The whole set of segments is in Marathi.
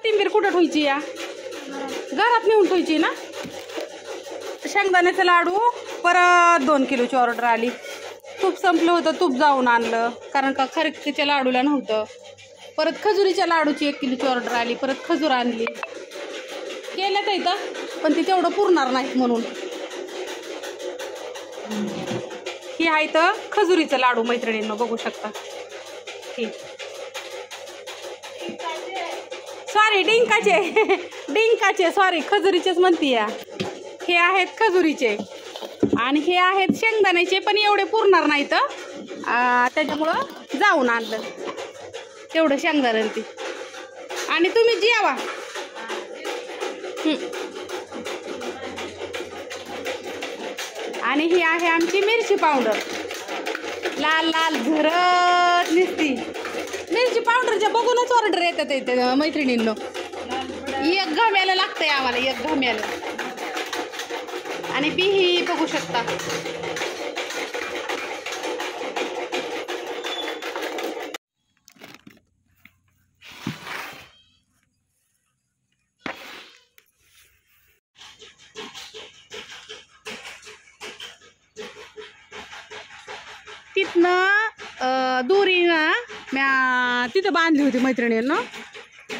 कोथिंबीर कुठं ठेवायची या? घरात नेऊन ठेवायची ना. शेंगदाण्याचे लाडू परत 2 किलोची ऑर्डर आली. तूप संपलं होतं, तूप जाऊन आणलं कारण का खरकतीच्या लाडूला नव्हतं. परत खजुरीच्या लाडूची 1 किलोची ऑर्डर आली, परत खजूर आणली. केलं तर इथं पण ती तेवढं पुरणार नाहीत म्हणून. ही आहे तर खजुरीचं लाडू मैत्रिणींनो, बघू शकता. सॉरी डिंकाचे सॉरी, खजुरीचेच म्हणते या. हे आहेत खजुरीचे आणि हे आहेत शेंगदाण्याचे, पण एवढे पुरणार नाहीत त्याच्यामुळं जाऊन आणलं तेवढं शेंगदाणे ती. आणि तुम्ही जेवा. आणि ही आहे आमची मिरची पावडर, लाल लाल झरत निसती. मिरची पावडरच्या बघूनच ऑर्डर येतात इथे मैत्रिणींनो. 1 घाम्याला लागतंय आम्हाला, 1 घाम्याला. आणि ही बघू शकता. तिथनं दोरी ना म्या तिथं बांधली होती मैत्रिणींनो,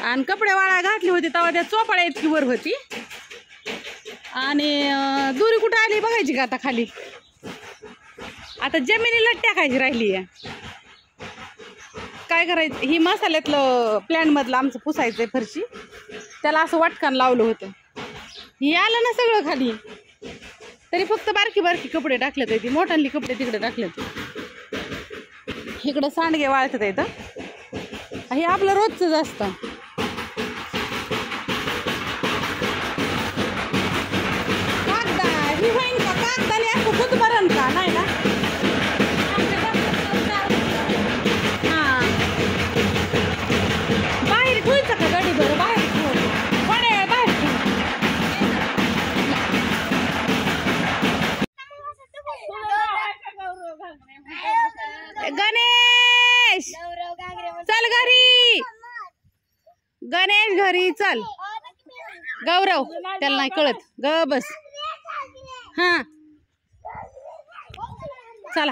आणि कपडे वाळा घातली होती तेव्हा त्या चोपाळ्या इतकी वर होती. आणि दोरी कुठं आली बघायची का आता खाली. आता जमिनीला टाकायची राहिली आहे. काय करायचं, ही मसाल्यातलं प्लॅनमधलं आमचं पुसायचं फरशी, त्याला असं वाटकान लावलं होतं. ही आलं ना सगळं खाली, तरी फक्त बारकी बारकी कपडे टाकलेत. ती मोठाली कपडे तिकडे टाकलेत. इकडं सांडगे वाळतात इथं. हे आपलं रोजच असतं. कागदा ही होईन का कागदाने असं दूध भरण का नाही ना. हां बाहेर ठेवायचं का गाडी बरं, बाहेर ठेवू कोण्या बाहेर गणेश चल घरी, गणेश घरी चल. गौरव त्याला नाही कळत, ग बस. हा चला.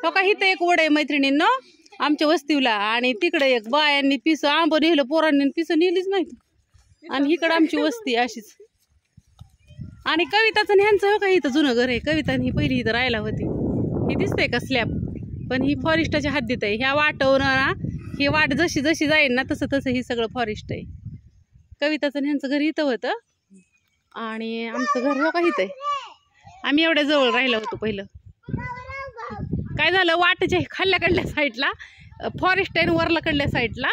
हो का, इथं एक वड आहे मैत्रिणींनो आमच्या वस्तीला, आणि तिकडे एक बायांनी पिसं आंब नेलं, पोरांनी पिसं नेलीच नाहीत. आणि इकडं आमची वस्ती अशीच. आणि कविताचं ह्यांचं हो का इथं जुनं घर आहे. कविताने ही पहिली इथं राहायला होती. ही दिसतंय का स्लॅब, पण ही फॉरेस्टच्या हद्दीत आहे. ह्या वाटवर ना, ही वाट जशी जशी जाईल ना तसं तसं ही सगळं फॉरेस्ट आहे. कविताचं ह्यांचं घर इथं होतं आणि आमचं घर हो का इथं आहे. आम्ही एवढ्या जवळ राहिलं होतो पहिलं. काय झालं, वाटच्या खाल्ल्याकडल्या साईडला फॉरेस्ट आहे, वरलाकडल्या साईडला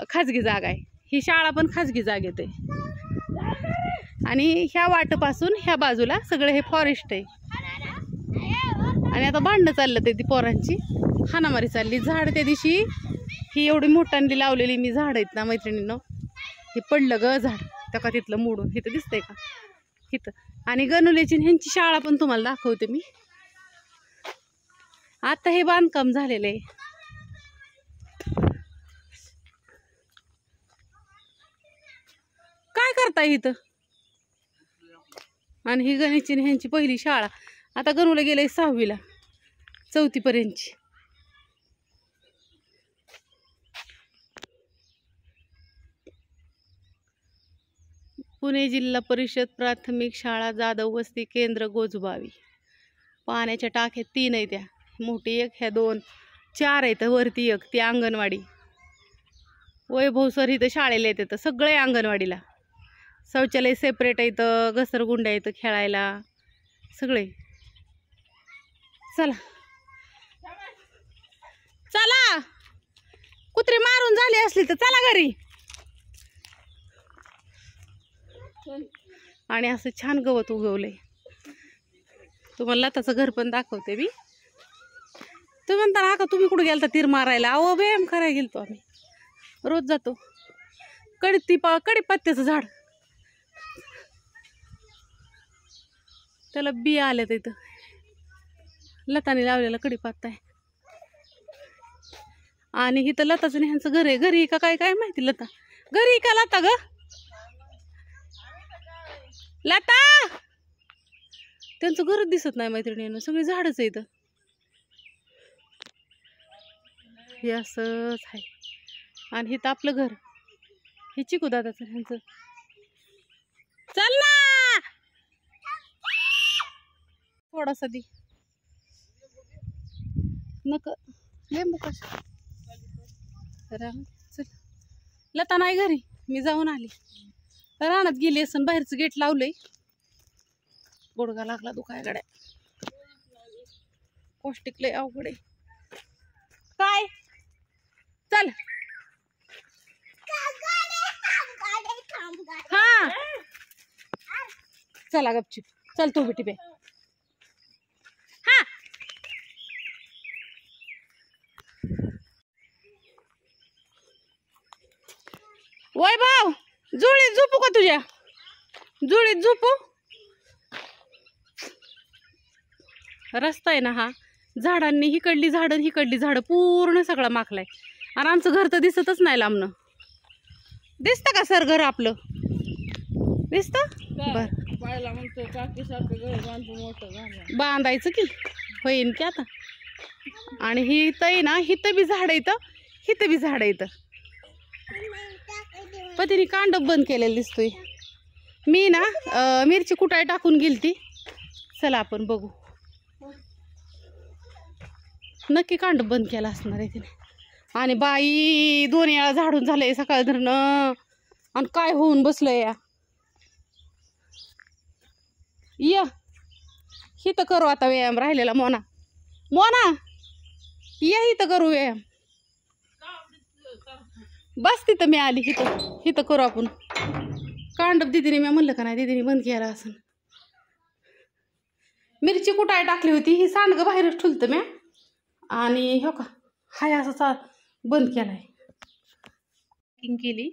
खाजगी जागा आहे. ही शाळा पण खाजगी जागेत आहे. आणि ह्या वाटपासून ह्या बाजूला सगळं हे फॉरेस्ट आहे. आणि आता भांडणं चाललं ते ती पोरांची, हाणामारी चालली. झाड त्या दिवशी ही एवढी मोठ्यांनी लावलेली मी झाड आहेत ना मैत्रिणींनो, हे पडलं ग झाड त्या का तिथलं मोडून. इथं दिसतंय का इथं. आणि गणुलेची ह्यांची शाळा पण तुम्हाला दाखवते मी. आता हे बांधकाम झालेलं आहे. काय करताय इथं. आणि ही गणेशची ह्यांची पहिली शाळा. आता गणूला गेलंय 6वीला, 4थी पर्यंतची. पुणे जिल्हा परिषद प्राथमिक शाळा जाधव वस्ती केंद्र गोजबावी. पाण्याच्या टाक्या 3 आहेत, त्या मोठी 1, ह्या 2, 4 आहेत, वरती 1 ती अंगणवाडी. वैभव सर इथं शाळेला येतात, सगळे अंगणवाडीला. शौचालय सेपरेट आहे इथं, घसरगुंड्या इथं खेळायला सगळे. चला चला, कुत्री मारून झाली असली तर चला घरी. आणि असं छान गवत उगवलंय. तुम्हाला लताचं घर पण दाखवते मी. तुम्ही म्हणता हा का तुम्ही कुठं गेलता तीर मारायला. अहो व्यायाम करायला गेलतो आम्ही, रोज जातो. कडीपत्त्याचं झाड, त्याला बिया आल्या तर इथं लताने लावलेला कडीपत्ता आहे. आणि इथं लताचं आणि ह्यांचं घर आहे. घरी का काय काय माहिती. लता घरी का लता ग लता त्यांचं घरच दिसत नाही मैत्रिणींना. सगळी झाडच आहे इथं. हे असंच आहे. आणि इथं आपलं घर हे चिकू दादाचं ह्यांचं. चल ना थोडासा दी नक लिंबू कशा चल. लता नाही घरी. मी जाऊन आली. रानात गेली असं बाहेरचं गेट लावलंय. गुडघा लागला दुखाय गड्या. पौष्टिक लय अवघड आहे. काय चल हा चला गपचूप. चल तू बिटी बे. हा वैभव जुळीत झोपू का तुझ्या. जुळीत झोपू. रस्ता आहे ना हा झाडांनी हिकडली झाडं पूर्ण सगळा माखलाय. आणि आमचं घर तर दिसतच नाही लांबनं. दिसतं का सर घर आपलं. दिसतं बर. बांधायचं की होईन की आता. आणि ही इथं ना हिथं बी झाड येतं हिथं बी झाड येतं. पण तिने कांडप बंद केलेलं दिसतोय. मी ना मिरची कुटाय टाकून गेलती. चला आपण बघू. नक्की कांडप बंद केला असणार आहे तिने. आणि बाई 2 वेळा झाडून झालंय सकाळ धरणं. आणि काय होऊन बसलंय या. हिथं करू आता व्यायाम राहिलेला. मोना या इथं करू व्यायाम. बस तिथं मी आली. हिथं करू आपण कांडप. दिदीने मी म्हणलं का नाही दिदीने बंद केला असं. मिरची कुटाय टाकली होती. ही सांडगं बाहेरच ठुलतं म्या. आणि हो का हाय असं बंद केलाय. केली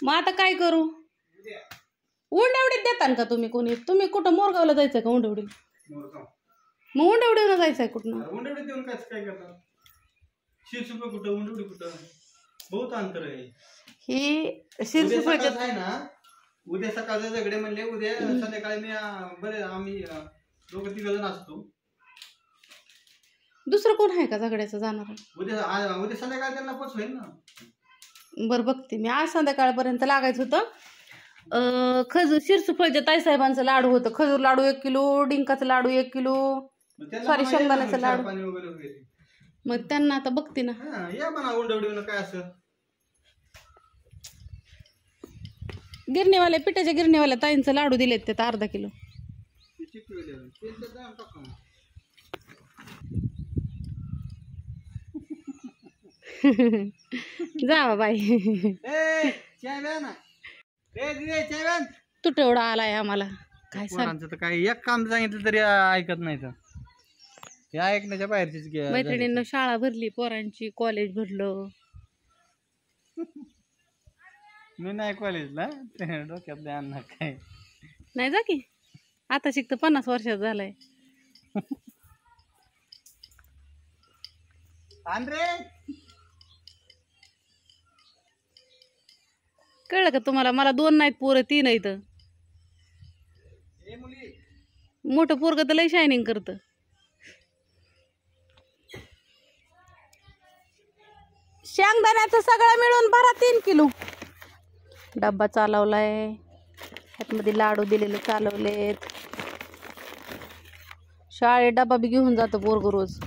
मग आता काय करू. उंडवडीत देता का तुम्ही कोणी. तुम्ही कुठं मोरगावला जायचंय का उंडवडी. मग उंडवडीवर जायचंय कुठं. उंडवडी देऊन काय करतात. शिरसुपे कुठं उंडवडी कुठं बहुत अंतर आहे. ही शिरसुपे आहे ना. उद्या सकाळचे झगडे म्हणले उद्या संध्याकाळी मी बरे आम्ही 2-3 जण असतो. दुसरं कोण आहे का झगड्याचं जाणार. उद्या संध्याकाळी त्यांना पोचवेल ना. बरं बघते मी. आज संध्याकाळपर्यंत लागायचं होतं. खजूर शिरसुफळच्या ताईसाहेबांचं लाडू होतं. खजूर लाडू 1 किलो. डिंकाचं लाडू 1 किलो. सॉरी शेंगदाण्याचं लाडू. मग त्यांना आता बघते ना. या म्हणा उंडवडीवर काय असं. गिरणीवाल्या पिठाच्या गिरणीवाल्या ताईंचं लाडू दिलेत ते 1/2 किलो. जा बाई. तू तेवढा आलाय आम्हाला काय सांग. काय एक काम सांगितलं तरी ऐकत नाही. तर हे ऐकण्याच्या बाहेरचीच. मैत्रिणींना शाळा भरली पोरांची. कॉलेज भरलं. मी नाही कॉलेजला. डोक्यात अन्न काय नाही जा की. आता शिकत 50 वर्षात झालाय. कळलं का तुम्हाला. मला 2 नाहीत पोरं 3 आहेत. मोठं पोरग तर लय शायनिंग करत. शेंगदाण्याचं सगळं मिळून भरा 3 किलो. डब्बा चालवलाय. ह्यातमध्ये लाडू दिलेले चालवलेत. शाळेत डब्बा बी घेऊन जातं पोरग रोज.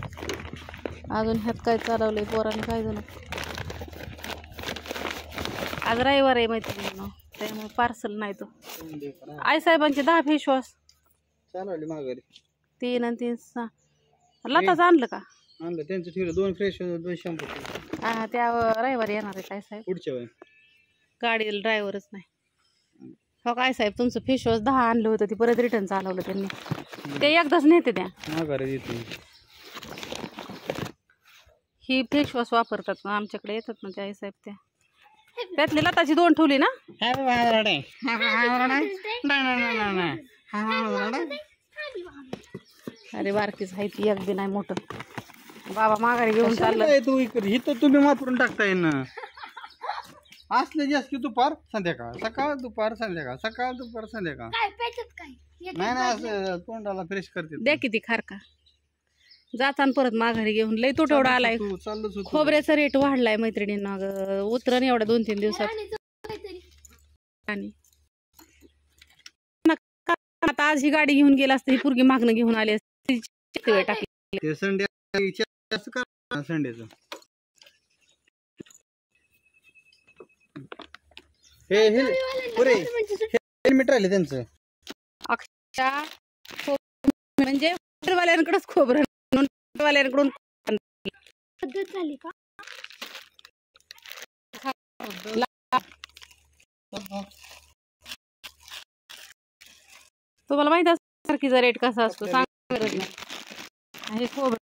अजून ह्यात काय चालवलंय पोरांनी काय झालं. आज रविवार आहे मैत्रिणींनो. त्यामुळे पार्सल नाही. तो आईसाहेबांचे 10 फेसवॉश चालवले माघारी. 3 आणि 3 6. लताच आणलं का. आणलं त्यांचं ठेवलं. 2 फ्रेश 2 शॅम्पू. हा त्या रविवारी येणार आहे काय साहेब. पुढच्या वेळी गाडीला ड्रायव्हरच नाही. हो काय साहेब तुमचं फेसवॉश 10 आणलं होतं. ते परत रिटर्न चालवलं त्यांनी. ते एकदाच नेते त्या माघारी येते. ही फेसवॉश वापरतात ना आमच्याकडे येतात ना ते आईसाहेब. त्या त्यातली लताची 2 ठेवली ना. अरे बारकीच आहे ती अगदी नाही मोठं. बाबा माघारी घेऊन चाललं. काय तू इकडे इथं तुम्ही वापरून टाकताय ना. असले जास्त की दुपार संध्याकाळ, सकाळ दुपार संध्याकाळ, सकाळ दुपार संध्याकाळ. नाही नाही असं तोंडाला फ्रेश करते. द्या किती खारका जाताना परत माघारी घेऊन. लय तुटवडा आलाय. तू चाललंच होतं. खोबऱ्याचा रेट वाढलाय मैत्रिणींना. उतरण एवढ्या 2-3 दिवसात. आणि आता आज ही गाडी घेऊन गेला असते, ही पोरगी मागणं घेऊन आली असते. वेळ टाकली. ते संडे असं कर संडेचं. हे पुरे हेल्मेट राहिले त्यांचं. अक्षरशः म्हणजे वाल्यांकडेच खोबरं वाल्यांकडून झाली का. तुम्हाला माहित असं सारखीचा रेट कसा असतो सांग. हे खोबरं